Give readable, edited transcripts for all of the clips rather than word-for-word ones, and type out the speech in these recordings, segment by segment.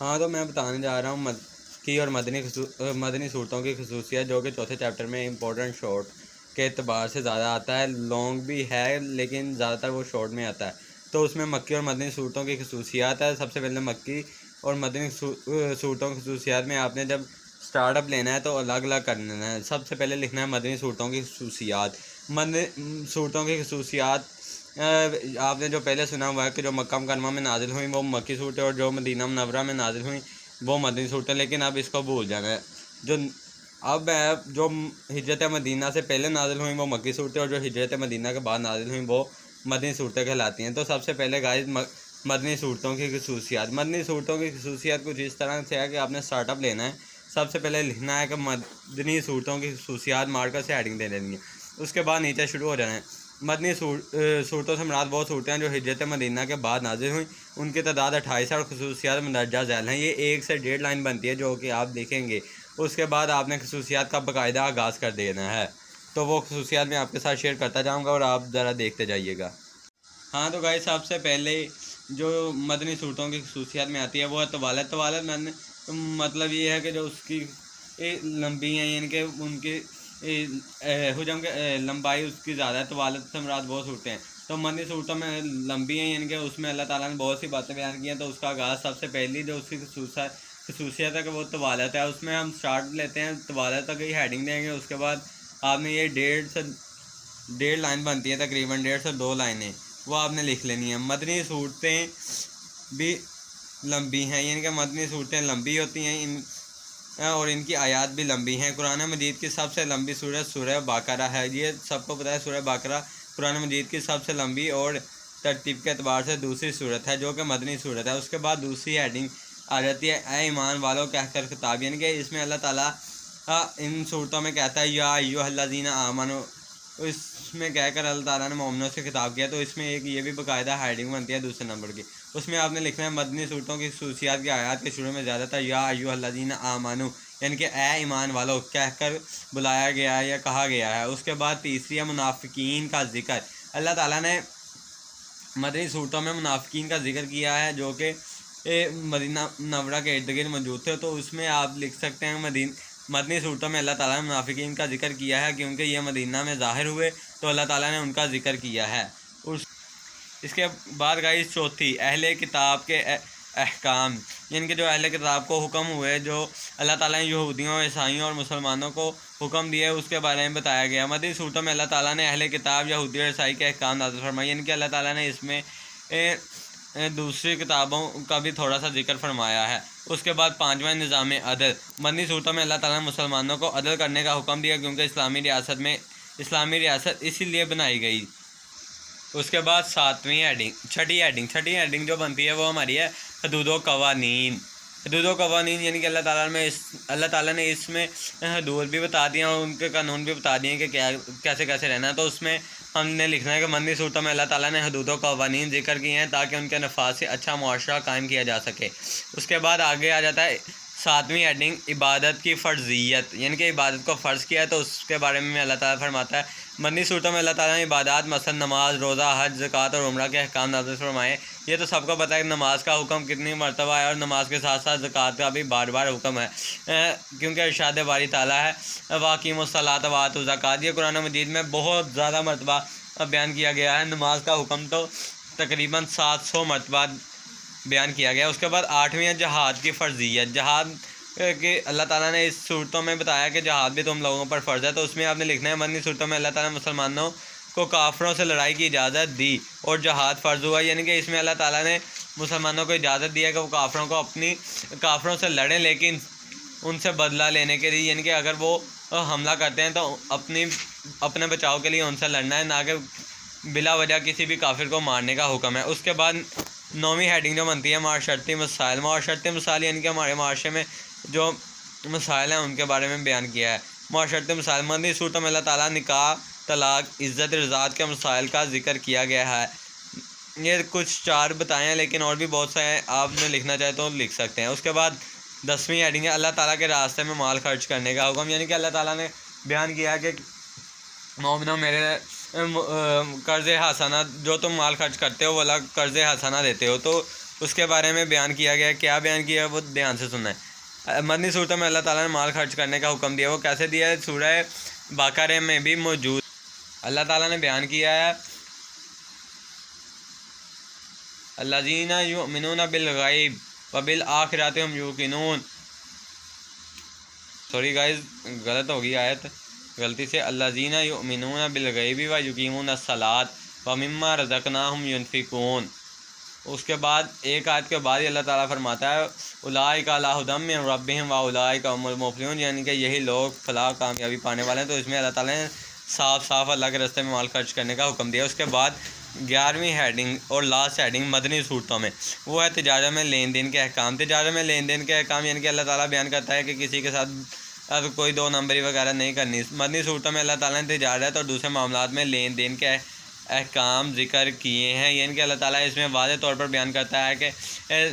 ہاں تو میں بتانے جا رہا ہوں مکی اور مدنی صورتوں کی خصوصیت، جو کہ چوتھے چیپٹر میں امپورٹنٹ شارٹ کے اعتبار سے زیادہ آتا ہے. لانگ بھی ہے لیکن زیادہ تر وہ شارٹ میں آتا ہے. تو اس میں مکی اور مدنی صورتوں کی خصوصیات ہے. سب سے پہلے مکی اور مدنی صورتوں کی خصوصیات میں آپ نے جب اسٹارٹ اپ لینا ہے تو الگ الگ کرنا ہے. سب سے پہلے لکھنا ہے مدنی صورتوں کی خصوصیات. مدنی صورتوں کی خصوصیات آپ نے جو پہلے سنا ہوا ہے کہ جو مکہ مکرمہ میں نازل ہوئیں وہ مکی صورتیں، اور جو مدینہ منورہ میں نازل ہوئیں وہ مدنی صورتیں. لیکن اب اس کو بھول جانا ہے. جو ہجرت مدینہ سے پہلے نازل ہوئیں وہ مکی صورتیں، اور جو ہجرت مدینہ کے بعد نازل ہوئیں وہ مدنی صورتیں کہلاتی ہیں. تو سب سے پہلے گائز مدنی صورتوں کی خصوصیات. مدنی صورتوں کی خصوصیات کچھ اس طرح سے ہے کہ آپ نے اسٹارٹ اپ لینا ہے. سب سے پہلے لکھنا ہے کہ مدنی صورتوں کی خصوصیات مارکر سے ہیڈنگ دے دینی ہے. اس کے بعد نیچے شروع ہو جانا ہے. مدنی صورتوں سے مراد وہ صورتیں ہیں جو ہجرت مدینہ کے بعد نازل ہوئیں. ان کی تعداد 28 ہے اور خصوصیات مندرجہ ذیل ہیں. یہ 1 سے 1.5 لائن بنتی ہے جو کہ آپ دیکھیں گے. اس کے بعد آپ نے خصوصیات کا باقاعدہ آغاز کر دینا ہے. تو وہ خصوصیات میں آپ کے ساتھ شیئر کرتا جاؤں گا اور آپ ذرا دیکھتے جائیے گا. ہاں تو گائز سب سے پہلے جو مدنی صورتوں کی خصوصیات میں آتی ہے وہ ہے طوالت. طوالت مطلب یہ ہے کہ جو اس کی لمبی ہیں، یعنی کہ ان کی حجم کے لمبائی اس کی زیادہ ہے. طوالت سے مراد وہ صورتیں ہیں. تو مدنی صورتوں میں لمبی ہیں، یعنی کہ اس میں اللہ تعالیٰ نے بہت سی باتیں بیان کی ہیں. تو اس کا آغاز سب سے پہلی جو اس کی خصوصیت ہے کہ وہ طوالت ہے. اس میں ہم سٹارٹ لیتے ہیں طوالت تک ہی ہیڈنگ دیں گے. اس کے بعد آپ نے یہ 1.5 لائن بنتی ہے، تقریباً 1.5 سے 2 لائنیں وہ آپ نے لکھ لینی ہیں. مدنی صورتیں بھی لمبی ہیں، یعنی کہ مدنی صورتیں لمبی ہوتی ہیں اور ان کی آیات بھی لمبی ہیں. قرآن مجید کی سب سے لمبی سورت سورہ بقرہ ہے. یہ سب کو پتہ ہے. سورہ بقرہ قرآن مجید کی سب سے لمبی اور ترتیب کے اعتبار سے دوسری صورت ہے جو کہ مدنی صورت ہے. اس کے بعد دوسری ہیڈنگ آ جاتی ہے اے ایمان والو کہہ کر خطاب، یعنی کہ اس میں اللہ تعالیٰ ان صورتوں میں کہتا ہے یا ایھا الذین آمنو. اس میں کہہ کر اللہ تعالیٰ نے مومنوں سے خطاب کیا. تو اس میں ایک یہ بھی باقاعدہ ہیڈنگ بنتی ہے دوسرے نمبر کی. اس میں آپ نے لکھنا ہے مدنی صورتوں کی خصوصیات کی آیات کے شروع میں زیادہ تر یا ایھا الذین آمنو، یعنی کہ اے ایمان والو کہہ کر بلایا گیا ہے یا کہا گیا ہے. اس کے بعد تیسری ہے منافقین کا ذکر. اللہ تعالیٰ نے مدنی صورتوں میں منافقین کا ذکر کیا ہے جو کہ مدینہ منورہ کے ارد گرد موجود تھے. تو اس میں آپ لکھ سکتے ہیں مدنی صورتوں میں اللہ تعالیٰ نے منافقین کا ذکر کیا ہے کیونکہ یہ مدینہ میں ظاہر ہوئے تو اللہ تعالیٰ نے ان کا ذکر کیا ہے. اس کے بعد گائز چوتھی اہل کتاب کے احکام، یعنی کہ جو اہل کتاب کو حکم ہوئے، جو اللہ تعالیٰ نے یہودیوں، عیسائیوں اور مسلمانوں کو حکم دیے، اس کے بارے میں بتایا گیا. مدنی صورتوں میں اللہ تعالیٰ نے اہل کتاب یہودی اور عیسائی کے احکام نازل فرمائے، یعنی کہ اللہ تعالیٰ نے اس میں دوسری کتابوں کا بھی تھوڑا سا ذکر فرمایا ہے. اس کے بعد پانچواں نظام عدل. مدنی صورتوں میں اللہ تعالیٰ نے مسلمانوں کو عدل کرنے کا حکم دیا کیونکہ اسلامی ریاست اسی لیے بنائی گئی. اس کے بعد چھٹی ہیڈنگ جو بنتی ہے وہ ہماری ہے حدود و قوانین. حدود و قوانین یعنی کہ اللہ تعالیٰ نے اس میں حدود بھی بتا دیا اور ان کے قانون بھی بتا دیے کہ کیسے رہنا ہے. تو اس میں ہم نے لکھنا ہے کہ مدنی صورتوں میں اللہ تعالیٰ نے حدود و قوانین ذکر کیے ہیں تاکہ ان کے نفاذ سے اچھا معاشرہ قائم کیا جا سکے. اس کے بعد آگے آ جاتا ہے 7ویں ہیڈنگ عبادت کی فرضیت، یعنی کہ عبادت کو فرض کیا ہے. تو اس کے بارے میں اللہ تعالیٰ فرماتا ہے مدنی صورتوں میں اللہ تعالیٰ نے عبادات مثلا نماز، روزہ، حج، زکوٰۃ اور عمرہ کے احکام نازل فرمائے. یہ تو سب کو پتہ ہے کہ نماز کا حکم کتنی مرتبہ ہے اور نماز کے ساتھ ساتھ زکوٰۃ کا بھی بار بار حکم ہے کیونکہ ارشاد باری تعالیٰ ہے واقیموا الصلاۃ وآتوا الزکوٰۃ. یہ قرآن مجید میں بہت زیادہ مرتبہ بیان کیا گیا ہے. نماز کا حکم تو تقریباً 700 مرتبہ بیان کیا گیا. اس کے بعد 8ویں ہے جہاد کی فرضیت. جہاد کہ اللہ تعالیٰ نے اس صورتوں میں بتایا کہ جہاد بھی تم لوگوں پر فرض ہے. تو اس میں آپ نے لکھنا ہے مدنی صورتوں میں اللہ تعالیٰ نے مسلمانوں کو کافروں سے لڑائی کی اجازت دی اور جہاد فرض ہوا، یعنی کہ اس میں اللہ تعالیٰ نے مسلمانوں کو اجازت دیا کہ وہ کافروں سے لڑیں لیکن ان سے بدلہ لینے کے لیے، یعنی کہ اگر وہ حملہ کرتے ہیں تو اپنے بچاؤ کے لیے ان سے لڑنا ہے، نہ کہ بلا وجہ کسی بھی کافر کو مارنے کا حکم ہے. اس کے بعد 9ویں ہیڈنگ جو بنتی ہے معاشرتی مسائل یعنی کہ ہمارے معاشرے میں جو مسائل ہیں ان کے بارے میں بیان کیا ہے. معاشرتی مسائل. مدنی صورتوں میں اللہ تعالیٰ نکاح، طلاق، عزت رضاعت کے مسائل کا ذکر کیا گیا ہے. یہ کچھ 4 بتائے ہیں لیکن اور بھی بہت سے ہیں، آپ نے لکھنا چاہے تو لکھ سکتے ہیں. اس کے بعد 10ویں ہیڈنگ ہے اللہ تعالیٰ کے راستے میں مال خرچ کرنے کا حکم، یعنی کہ اللہ تعالیٰ نے بیان کیا ہے کہ مومنوں میرے قرض حسنہ جو تم مال خرچ کرتے ہو وہ اللہ قرض حسنہ دیتے ہو. تو اس کے بارے میں بیان کیا گیا. کیا بیان کیا وہ دھیان سے سننا ہے. مدنی صورتوں میں اللہ تعالیٰ نے مال خرچ کرنے کا حکم دیا. وہ کیسے دیا ہے؟ سورہ بقرہ میں بھی موجود. اللہ تعالیٰ نے بیان کیا ہے الذین یؤمنون بالغیب وبالآخرۃ هم یوقنون. سوری گائز، غلط ہوگی آیت غلطی سے. الذین یؤمنون بالغیب ویقیمون الصلاۃ ومما رزقناہم ینفقون. اس کے بعد ایک آیت کے بعد اللہ تعالیٰ فرماتا ہے اولئک علی ھدی من ربہم واولئک هم المفلحون، یعنی کہ یہی لوگ فلاح کامیابی پانے والے ہیں. تو اس میں اللہ تعالیٰ نے صاف صاف اللہ کے راستے میں مال خرچ کرنے کا حکم دیا. اس کے بعد 11ویں ہیڈنگ اور لاسٹ ہیڈنگ مدنی صورتوں میں وہ ہے تجارت میں لین دین کے احکام. تجارت میں لین دین کے احکام یعنی کہ اللہ تعالیٰ بیان کرتا ہے کہ کسی کے ساتھ کوئی دو نمبری وغیرہ نہیں کرنی. مدنی صورتوں میں اللہ تعالیٰ نے تجارت اور دوسرے معاملات میں لین دین کے احکام ذکر کیے ہیں. یعنی کہ اللہ تعالیٰ اس میں واضح طور پر بیان کرتا ہے کہ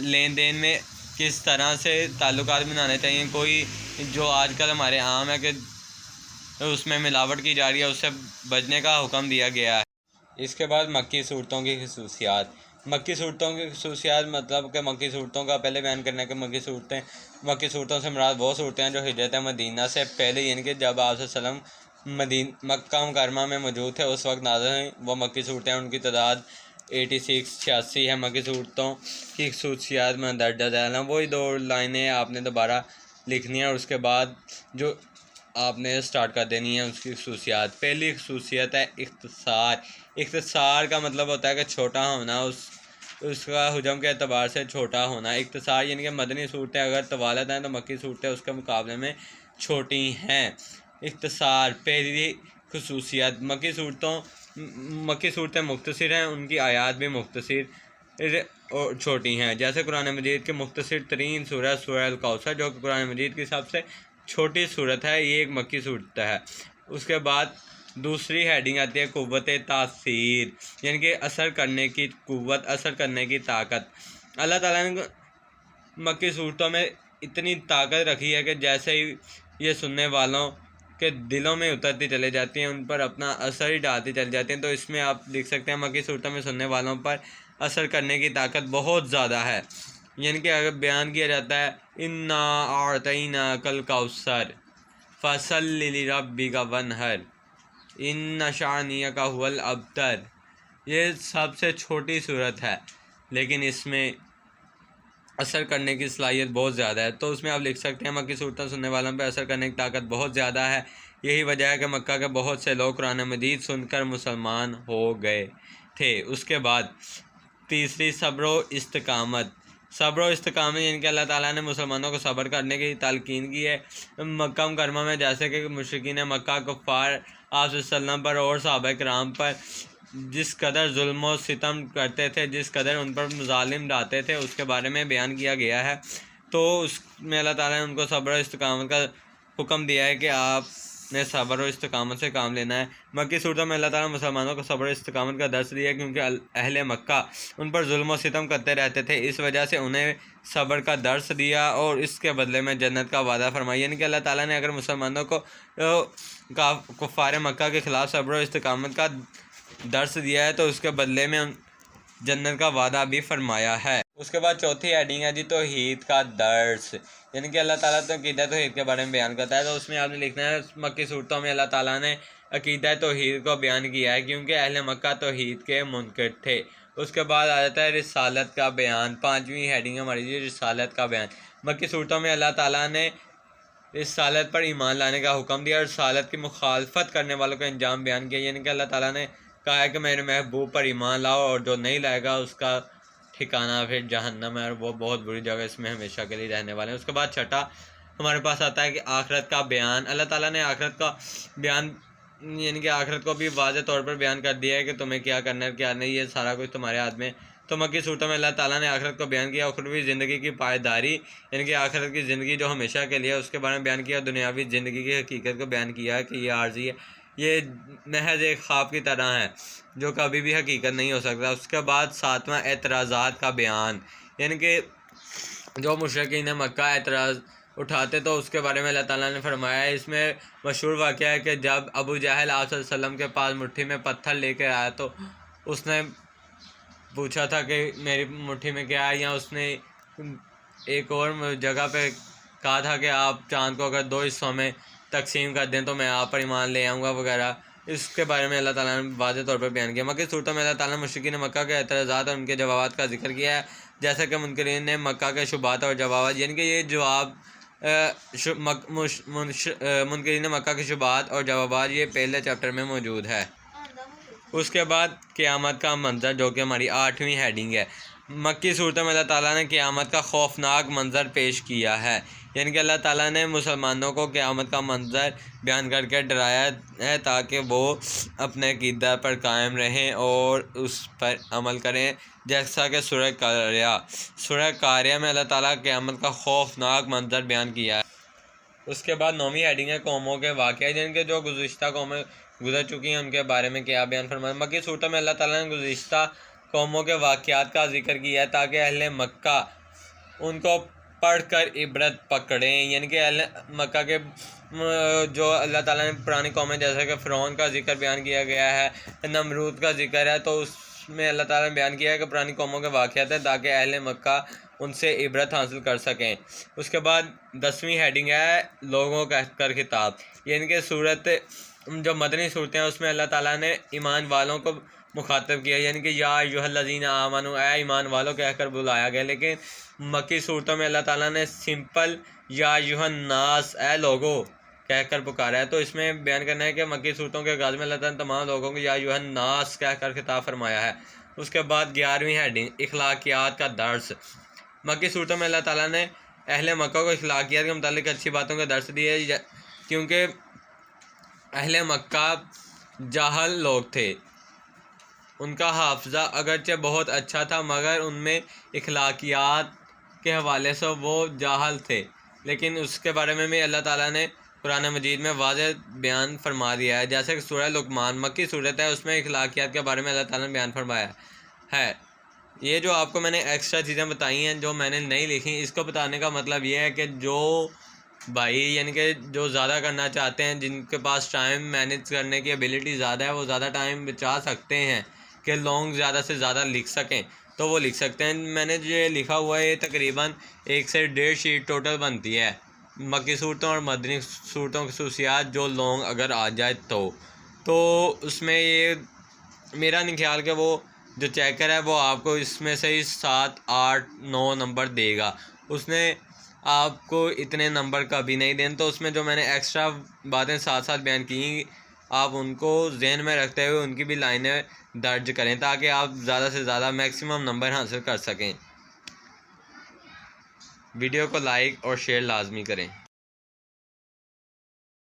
لین دین میں کس طرح سے تعلقات بنانے چاہیے. کوئی جو آج کل ہمارے عام ہے کہ اس میں ملاوٹ کی جا رہی ہے، اس سے بچنے کا حکم دیا گیا ہے. اس کے بعد مکی صورتوں کی خصوصیات. مکی صورتوں کی خصوصیات مطلب کہ مکی صورتوں کا پہلے بیان کرنا ہے کہ مکی صورتوں سے مراد وہ صورتیں ہیں جو ہجرت مدینہ سے پہلے یعنی کہ جب آپ صلی اللہ علیہ وسلم مکہ مکرمہ میں موجود تھے اس وقت نازل ہوئیں. وہ مکی صورتیں ہیں، ان کی تعداد 86 ہے. مکی صورتوں کی خصوصیات میں درجہ ذیل ہیں. وہی 2 لائنیں آپ نے دوبارہ لکھنی ہیں اور اس کے بعد جو آپ نے سٹارٹ کر دینی ہے اس کی خصوصیات. پہلی خصوصیت ہے اختصار. اختصار کا مطلب ہوتا ہے کہ چھوٹا ہونا، اس کا حجم کے اعتبار سے چھوٹا ہونا. اختصار یعنی کہ مدنی صورتیں اگر طوالت ہیں تو مکی صورتیں اس کے مقابلے میں چھوٹی ہیں. اختصار پہلی خصوصیت. مکی صورتیں مختصر ہیں، ان کی آیات بھی مختصر اور چھوٹی ہیں. جیسے قرآن مجید کی مختصر ترین سورہ الکوثر جو کہ قرآن مجید کی سب سے چھوٹی صورت ہے، یہ ایک مکی صورت ہے. اس کے بعد دوسری ہیڈنگ آتی ہے قوت تاثیر، یعنی کہ اثر کرنے کی قوت، اثر کرنے کی طاقت. اللہ تعالیٰ نے مکی صورتوں میں اتنی طاقت رکھی ہے کہ جیسے ہی یہ سننے والوں کے دلوں میں اترتی چلے جاتی ہیں، ان پر اپنا اثر ہی ڈالتی چلی جاتی ہیں. تو اس میں آپ دیکھ سکتے ہیں مکی صورتوں میں سننے والوں پر اثر کرنے کی طاقت بہت زیادہ ہے. یعنی کہ اگر بیان کیا جاتا ہے انا اعطیناک الکوثر فصل لربک وانحر ان شانئک ھو الابتر، یہ سب سے چھوٹی صورت ہے لیکن اس میں اثر کرنے کی صلاحیت بہت زیادہ ہے. تو اس میں آپ لکھ سکتے ہیں مکی صورتیں سننے والوں پہ اثر کرنے کی طاقت بہت زیادہ ہے. یہی وجہ ہے کہ مکہ کے بہت سے لوگ قرآن مجید سن کر مسلمان ہو گئے تھے. اس کے بعد تیسری صبر و استقامت. صبر و استقامت یعنی کہ اللہ تعالیٰ نے مسلمانوں کو صبر کرنے کی تلقین کی ہے. مکہ مکرمہ میں جیسے کہ مشرکین مکہ کفار آپ صلی اللہ علیہ وسلم پر اور صحابہ کرام پر جس قدر ظلم و ستم کرتے تھے، جس قدر ان پر مظالم ڈالتے تھے، اس کے بارے میں بیان کیا گیا ہے. تو اس میں اللہ تعالیٰ نے ان کو صبر و استقامت کا حکم دیا ہے کہ آپ نے صبر و استقامت سے کام لینا ہے. مکی صورتوں میں اللہ تعالیٰ نے مسلمانوں کو صبر و استقامت کا درس دیا کیونکہ اہل مکہ ان پر ظلم و ستم کرتے رہتے تھے. اس وجہ سے انہیں صبر کا درس دیا اور اس کے بدلے میں جنت کا وعدہ فرمایا. یعنی کہ اللہ تعالیٰ نے اگر مسلمانوں کو کفار مکہ کے خلاف صبر و استقامت کا درس دیا ہے تو اس کے بدلے میں جنت کا وعدہ بھی فرمایا ہے. اس کے بعد چوتھی ہیڈنگ ہے توحید کا درس. یعنی کہ اللہ تعالیٰ تو عقیدہ توحید کے بارے میں بیان کرتا ہے. تو اس میں آپ نے لکھنا ہے مکی صورتوں میں اللہ تعالیٰ نے عقیدہ توحید کو بیان کیا ہے کیونکہ اہل مکہ توحید کے منکر تھے. اس کے بعد آ جاتا ہے رسالت کا بیان. 5ویں ہیڈنگ ہماری رسالت کا بیان. مکی صورتوں میں اللہ تعالیٰ نے رسالت پر ایمان لانے کا حکم دیا اور رسالت کی مخالفت کرنے والوں کا انجام بیان کیا. یعنی کہ اللہ تعالیٰ نے کہا ہے کہ میرے محبوب پر ایمان لاؤ اور جو نہیں لائے گا اس کا ٹھکانہ پھر جہنم ہے اور وہ بہت بری جگہ، اس میں ہمیشہ کے لیے رہنے والے ہیں. اس کے بعد چھٹا ہمارے پاس آتا ہے کہ آخرت کا بیان. اللہ تعالیٰ نے آخرت کا بیان یعنی کہ آخرت کو بھی واضح طور پر بیان کر دیا ہے کہ تمہیں کیا کرنا ہے کیا نہیں، یہ سارا کچھ تمہارے ہاتھ میں. تو مکی صورتوں میں اللہ تعالیٰ نے آخرت کو بیان کیا. اخروی زندگی کی پائیداری یعنی کہ آخرت کی زندگی جو ہمیشہ کے لیے اس کے بارے میں بیان کیا. دنیاوی زندگی کی حقیقت کو بیان کیا کہ یہ عارضی ہے، یہ محض ایک خواب کی طرح ہے جو کبھی بھی حقیقت نہیں ہو سکتا. اس کے بعد 7واں اعتراضات کا بیان. یعنی کہ جو مشرکین مکہ اعتراض اٹھاتے تو اس کے بارے میں اللہ تعالیٰ نے فرمایا ہے. اس میں مشہور واقعہ ہے کہ جب ابو جہل آپ صلی اللہ علیہ وسلم کے پاس مٹھی میں پتھر لے کے آیا تو اس نے پوچھا تھا کہ میری مٹھی میں کیا ہے، یا اس نے ایک اور جگہ پہ کہا تھا کہ آپ چاند کو اگر 2 حصوں میں تقسیم کر دیں تو میں آپ پر ایمان لے آؤں گا وغیرہ. اس کے بارے میں اللہ تعالیٰ نے واضح طور پر بیان کیا. مکی صورتوں میں اللہ تعالیٰ نے مشرکین مکہ کے اعتراضات اور ان کے جوابات کا ذکر کیا ہے، جیسا کہ منکرین نے مکہ کے شبہات اور جوابات، یعنی کہ یہ جواب منکرین مکہ کے شبہات اور جوابات یہ پہلے چیپٹر میں موجود ہے. اس کے بعد قیامت کا منظر، جو کہ ہماری 8ویں ہیڈنگ ہے. مکی صورتوں میں اللہ تعالیٰ نے قیامت کا خوفناک منظر پیش کیا ہے، یعنی کہ اللہ تعالیٰ نے مسلمانوں کو قیامت کا منظر بیان کر کے ڈرایا ہے تاکہ وہ اپنے عقیدہ پر قائم رہیں اور اس پر عمل کریں، جیسا کہ سورہ قاریہ میں اللہ تعالیٰ قیامت کا خوفناک منظر بیان کیا ہے. اس کے بعد 9ویں ہیڈنگ ہے قوموں کے واقعہ، جن کے جو گزشتہ قومیں گزر چکی ہیں ان کے بارے میں کیا بیان فرمایا. مکی صورتوں میں اللہ تعالیٰ نے گزشتہ قوموں کے واقعات کا ذکر کیا ہے تاکہ اہل مکہ ان کو پڑھ کر عبرت پکڑیں، یعنی کہ اہل مکہ کے جو اللہ تعالیٰ نے پرانی قومیں جیسے کہ فرعون کا ذکر بیان کیا گیا ہے، نمرود کا ذکر ہے، تو اس میں اللہ تعالیٰ نے بیان کیا ہے کہ پرانی قوموں کے واقعات ہیں تاکہ اہل مکہ ان سے عبرت حاصل کر سکیں. اس کے بعد 10ویں ہیڈنگ ہے لوگوں کا کر خطاب، یعنی کہ صورت جو مدنی صورتیں ہیں اس میں اللہ تعالیٰ نے ایمان والوں کو مخاطب کیا، یعنی کہ یا ایھا الذین آمنوا، اے ایمان والوں کہہ کر بلایا گیا. لیکن مکی صورتوں میں اللہ تعالیٰ نے سمپل یا ایھا الناس، اے لوگو کہہ کر پکارا ہے. تو اس میں بیان کرنا ہے کہ مکی صورتوں کے آغاز میں اللہ تعالیٰ نے تمام لوگوں کو یا ایھا الناس کہہ کر خطاب فرمایا ہے. اس کے بعد 11ویں ہیڈنگ اخلاقیات کا درس. مکی صورتوں میں اللہ تعالیٰ نے اہل مکہ کو اخلاقیات کے متعلق اچھی باتوں کا درس دیا ہے، کیونکہ اہل مکہ جاہل لوگ تھے. ان کا حافظہ اگرچہ بہت اچھا تھا مگر ان میں اخلاقیات کے حوالے سے وہ جاہل تھے. لیکن اس کے بارے میں بھی اللہ تعالیٰ نے قرآن مجید میں واضح بیان فرما دیا ہے، جیسے کہ سورہ لقمان مکی صورت ہے، اس میں اخلاقیات کے بارے میں اللہ تعالیٰ نے بیان فرمایا ہے. یہ جو آپ کو میں نے ایکسٹرا چیزیں بتائی ہیں جو میں نے نہیں لکھی، اس کو بتانے کا مطلب یہ ہے کہ جو بھائی یعنی کہ جو زیادہ کرنا چاہتے ہیں، جن کے پاس ٹائم مینیج کرنے کی ایبیلٹی زیادہ ہے، وہ زیادہ ٹائم بچا سکتے ہیں کہ لانگ زیادہ سے زیادہ لکھ سکیں تو وہ لکھ سکتے ہیں. میں نے جو یہ لکھا ہوا ہے یہ تقریباً 1 سے 1.5 شیٹ ٹوٹل بنتی ہے. مکی صورتوں اور مدنی صورتوں کی خصوصیات جو لانگ اگر آ جائے تو اس میں یہ میرا نہیں خیال کہ وہ جو چیکر ہے وہ آپ کو اس میں سے 7 8 9 نمبر دے گا. اس نے آپ کو اتنے نمبر کبھی نہیں دیں. تو اس میں جو میں نے ایکسٹرا باتیں ساتھ ساتھ بیان کی، آپ ان کو ذہن میں رکھتے ہوئے ان کی بھی لائنیں درج کریں تاکہ آپ زیادہ سے زیادہ میکسیمم نمبر حاصل کر سکیں. ویڈیو کو لائک اور شیئر لازمی کریں.